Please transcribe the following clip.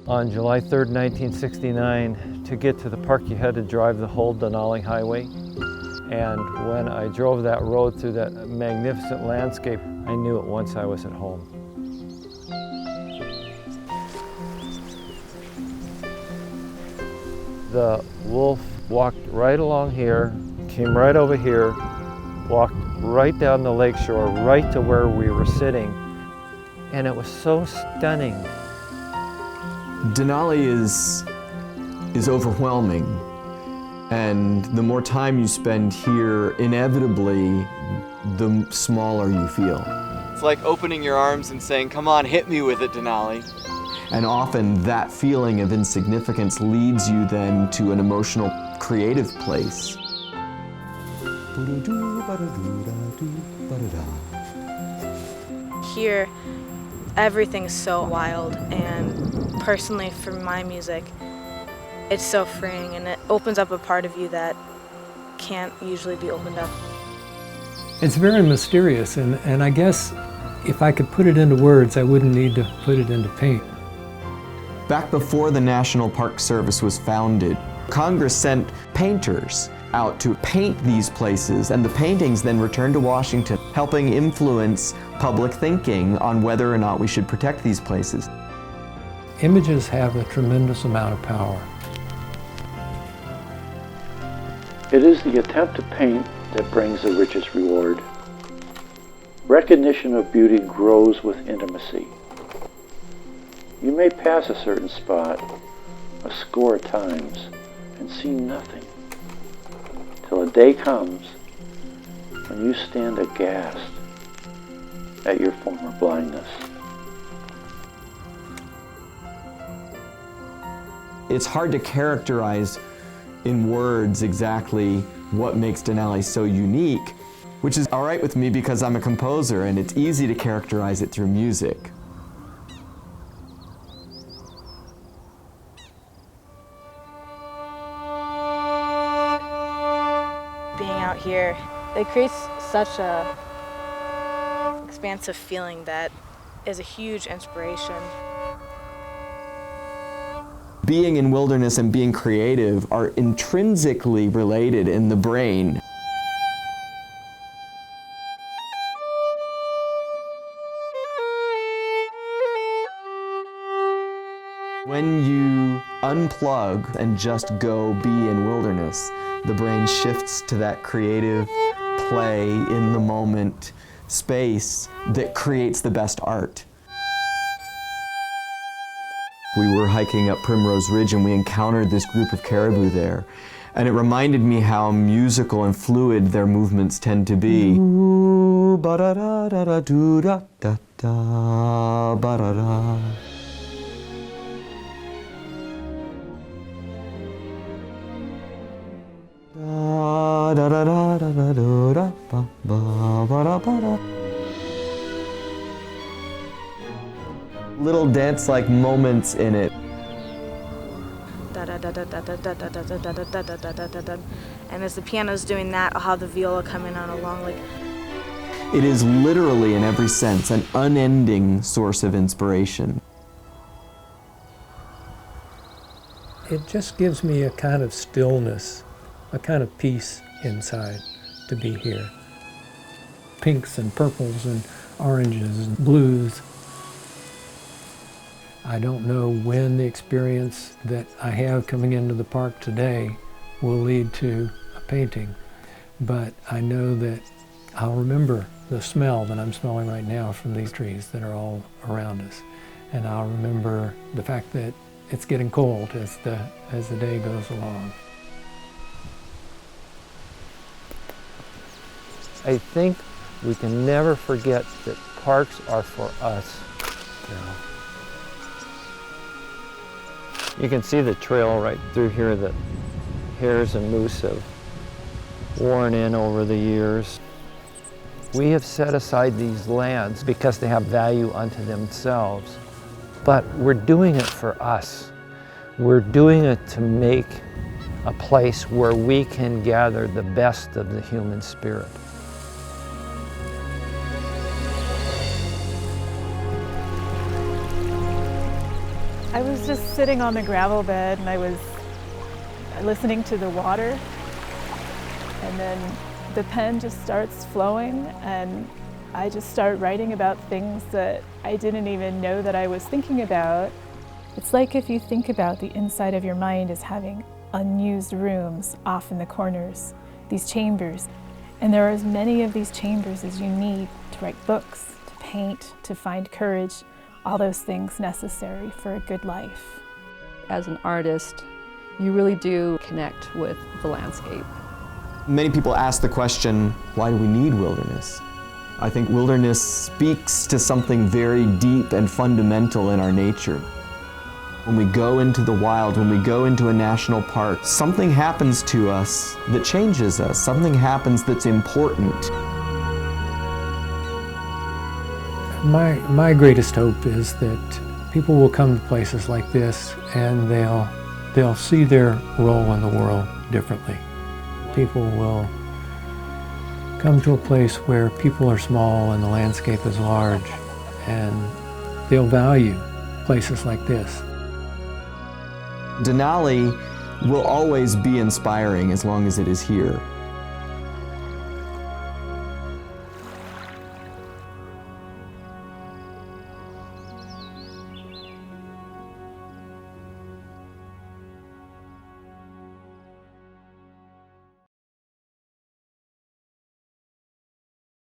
On July 3rd, 1969, to get to the park, you had to drive the whole Denali Highway. And when I drove that road through that magnificent landscape, I knew at once I was at home. The wolf walked right along here, came right over here, walked right down the lakeshore, right to where we were sitting. And it was so stunning. Denali is overwhelming, and the more time you spend here, inevitably, the smaller you feel. It's like opening your arms and saying, "Come on, hit me with it, Denali." And often that feeling of insignificance leads you then to an emotional, creative place. Here, everything's so wild, and personally for my music, it's so freeing, and it opens up a part of you that can't usually be opened up. It's very mysterious, and I guess if I could put it into words, I wouldn't need to put it into paint. Back before the National Park Service was founded, Congress sent painters out to paint these places, and the paintings then returned to Washington, helping influence public thinking on whether or not we should protect these places. Images have a tremendous amount of power. It is the attempt to paint that brings the richest reward. Recognition of beauty grows with intimacy. You may pass a certain spot a score of times and see nothing, till a day comes when you stand aghast at your former blindness. It's hard to characterize in words exactly what makes Denali so unique, which is all right with me because I'm a composer and it's easy to characterize it through music. Being out here, it creates such a expansive feeling that is a huge inspiration. Being in wilderness and being creative are intrinsically related in the brain. When you unplug and just go be in wilderness, the brain shifts to that creative play in the moment space that creates the best art. We were hiking up Primrose Ridge and we encountered this group of caribou there. And it reminded me how musical and fluid their movements tend to be. Ooh, ba-da-da-da-da-doo-da-da-da, ba-da-da. Da-da-da-da-da-doo-da-ba-ba-ba-da-ba-da. Little dance-like moments in it. And as the piano's doing that, I'll have the viola come in on a long, like... It is literally, in every sense, an unending source of inspiration. It just gives me a kind of stillness, a kind of peace inside to be here. Pinks and purples and oranges and blues. I don't know when the experience that I have coming into the park today will lead to a painting, but I know that I'll remember the smell that I'm smelling right now from these trees that are all around us. And I'll remember the fact that it's getting cold as the day goes along. I think we can never forget that parks are for us. You can see the trail right through here that hares and moose have worn in over the years. We have set aside these lands because they have value unto themselves, but we're doing it for us. We're doing it to make a place where we can gather the best of the human spirit. I was just sitting on the gravel bed and I was listening to the water, and then the pen just starts flowing and I just start writing about things that I didn't even know that I was thinking about. It's like if you think about the inside of your mind as having unused rooms off in the corners, these chambers. And there are as many of these chambers as you need to write books, to paint, to find courage, all those things necessary for a good life. As an artist, you really do connect with the landscape. Many people ask the question, why do we need wilderness? I think wilderness speaks to something very deep and fundamental in our nature. When we go into the wild, when we go into a national park, something happens to us that changes us. Something happens that's important. My greatest hope is that people will come to places like this and they'll see their role in the world differently. People will come to a place where people are small and the landscape is large, and they'll value places like this. Denali will always be inspiring as long as it is here.